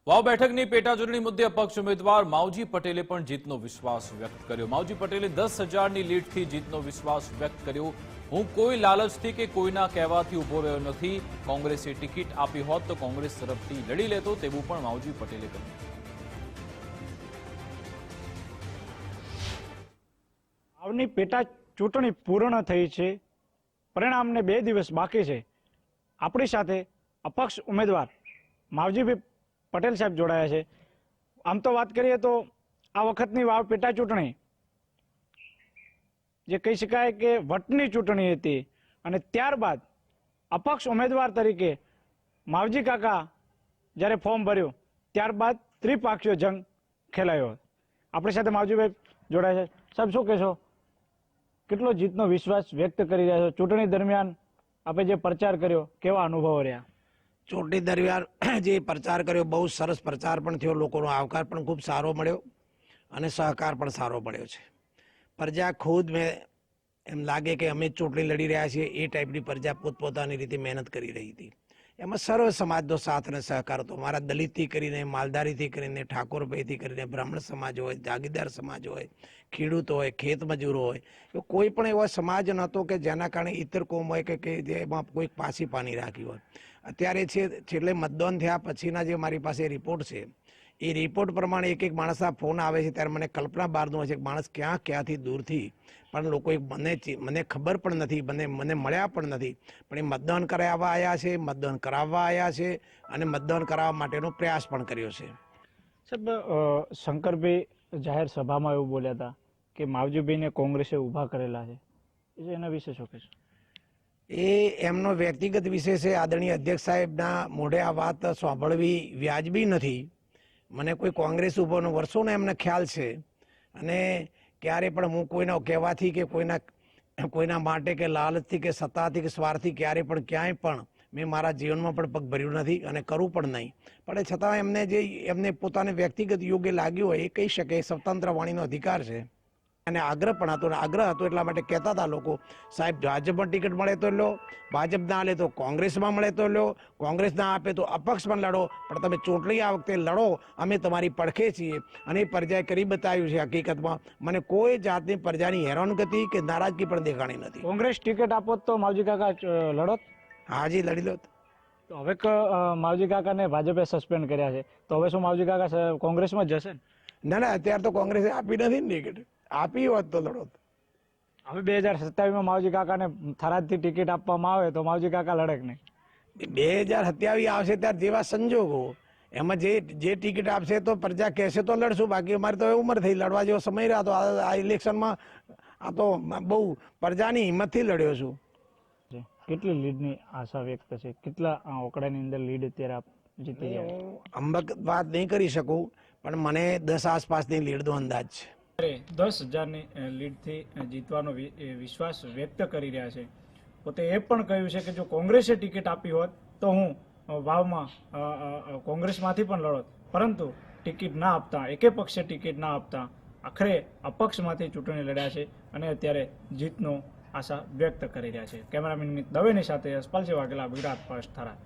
વાવ બેઠકની પેટા ચૂંટણી મુદ્દે અપક્ષ ઉમેદવાર માવજી પટેલે પણ જીતનો વિશ્વાસ વ્યક્ત કર્યો। માવજી પટેલે 10,000ની લીડથી જીતનો વિશ્વાસ વ્યક્ત કર્યો। હું કોઈ લાલચથી કે કોઈના કહેવાથી ઊભો રહ્યો નથી। કોંગ્રેસે ટિકિટ આપી હોત તો કોંગ્રેસ તરફથી લડી લેતો, તેવું પણ માવજી પટેલે કહ્યું। વાવની પેટા ચૂંટણી પૂર્ણ થઈ છે, પરિણામને 2 દિવસ બાકી છે। આપણી સાથે અપક્ષ ઉમેદવાર માવજીભાઈ પટેલ સાહેબ જોડાયા છે। આમ તો વાત કરીએ તો આ વખતની વાવ પેટા ચૂંટણી જે કહી શકાય કે વટની ચૂંટણી હતી, અને ત્યારબાદ અપક્ષ ઉમેદવાર તરીકે માવજી કાકા જ્યારે ફોર્મ ભર્યું ત્યારબાદ ત્રિપાક્ષીય જંગ ખેલાયો। આપણી સાથે માવજીભાઈ જોડાયા છે। સાહેબ, શું કહેશો? કેટલો જીતનો વિશ્વાસ વ્યક્ત કરી રહ્યા છો? ચૂંટણી દરમિયાન આપણે જે પ્રચાર કર્યો, કેવા અનુભવો રહ્યા? ચૂંટણી દરમિયાન જે પ્રચાર કર્યો બહુ સરસ પ્રચાર પણ થયો, લોકોનો આવકાર પણ ખૂબ સારો મળ્યો અને સહકાર પણ સારો મળ્યો છે। પ્રજા ખુદ મેં એમ લાગે કે અમે ચૂંટણી લડી રહ્યા છીએ એ ટાઈપની પ્રજા પોતપોતાની રીતે મહેનત કરી રહી હતી। એમાં સર્વ સમાજનો સાથ અને સહકાર હતો। મારા દલિતથી કરીને માલધારીથી કરીને ઠાકોરભાઈથી કરીને બ્રાહ્મણ સમાજ હોય, જાગીરદાર સમાજ હોય, ખેડૂત હોય, ખેત મજૂરો હોય, કોઈ પણ એવો સમાજ નહોતો કે જેના કારણે ઇતર કોમ હોય કે જેમાં કોઈ પાછી પાની રાખી હોય। અત્યારે છેલ્લે મતદાન થયા પછીના જે મારી પાસે રિપોર્ટ છે, એ રિપોર્ટ પ્રમાણે એક માણસના ફોન આવે છે ત્યારે મને કલ્પના બહારનું હોય છે કે માણસ ક્યાંથી દૂરથી પણ લોકો મને ખબર પણ નથી, મને મળ્યા પણ નથી, પણ એ મતદાન કરાવવા આવ્યા છે, મતદાન કરાવવા આવ્યા છે અને મતદાન કરાવવા માટેનો પ્રયાસ પણ કર્યો છે। સાહેબ, શંકરભાઈ જાહેર સભામાં એવું બોલ્યા હતા કે માવજીભાઈને કોંગ્રેસે ઊભા કરેલા છે, એના વિશે શું કહેશો? એ એમનો વ્યક્તિગત વિષય છે। આદરણીય અધ્યક્ષ સાહેબના મોઢે આ વાત સાંભળવી વ્યાજબી નથી। મને કોઈ કોંગ્રેસ ઊભોનો વર્ષોનો એમને ખ્યાલ છે, અને ક્યારે પણ હું કોઈના કહેવાથી કે કોઈના માટે કે લાલચથી કે સત્તાથી કે સ્વાર્થથી ક્યારે પણ ક્યાંય પણ મેં મારા જીવનમાં પણ પગ ભર્યું નથી અને કરું પણ નહીં। પણ છતાં એમને પોતાને વ્યક્તિગત યોગ્ય લાગ્યું હોય એ કહી શકે, સ્વતંત્ર વાણીનો અધિકાર છે। અને આગ્રહ પણ હતો, આગ્રહ હતો એટલા માટે કહેતા હતા લોકો, સાહેબ ભાજપમાં ટિકિટ મળે તો લો, ભાજપ ના લે તો કોંગ્રેસમાં મળે તો લો, કોંગ્રેસ ના આપે તો અપક્ષમાં લડો, પણ તમે ચૂંટણી આ વખતે લડો, અમે તમારી પડખે છીએ। અને એ પ્રજાએ કરી બતાવ્યું છે। હકીકતમાં મને કોઈ જાતની પ્રજાની હેરાનગતિ કે નારાજગી પણ દેખાણી નથી। કોંગ્રેસ ટિકિટ આપો તો માવજી કાકા લડોત? હાજી, લડી લો। તો હવે માવજી કાકાને ભાજપે સસ્પેન્ડ કર્યા છે, તો હવે શું માવજી કાકા કોંગ્રેસમાં જશે? ના, અત્યારે તો કોંગ્રેસે આપી નથી ને ટિકિટ, આપી હોત તો લડોત। હવે 2027માં માવજી કાકાને થરાદથી ટિકિટ આપવામાં આવે તો માવજી કાકા લડે કે નહીં? 2027 આવશે ત્યારે જેવા સંજોગો, એમાં જે ટિકિટ આપશે તો પ્રજા કહેશે તો લડશું, બાકી અમારી તો ઉંમર થઈ, લડવા જેવો સમય રહ્યો તો આ ઇલેક્શનમાં આ તો બહુ પ્રજાની હિંમતથી લડ્યો છું। કેટલી લીડની આશા વ્યક્ત છે? કેટલા ઓકડાની અંદર લીડ અત્યારે આપ જીતી ગયા? હું અંબક વાત નહીં કરી શકું, પણ મને 10 આસપાસની લીડનો અંદાજ છે। 10,000ની લીડથી જીતવાનો વિશ્વાસ વ્યક્ત કરી રહ્યા છે। પોતે એ પણ કહ્યું છે કે જો કોંગ્રેસે ટિકિટ આપી હોત તો હું વાવમાં કોંગ્રેસમાંથી પણ લડોત, પરંતુ ટિકિટ ના આપતા, એકે પક્ષે ટિકિટ ના આપતા આખરે અપક્ષમાંથી ચૂંટણી લડ્યા છે અને અત્યારે જીતનો આશા વ્યક્ત કરી રહ્યા છે। કેમેરામેન મિત દવેની સાથે યશપાલ વાઘેલા, ગુજરાત ફર્સ્ટ, થરાદ।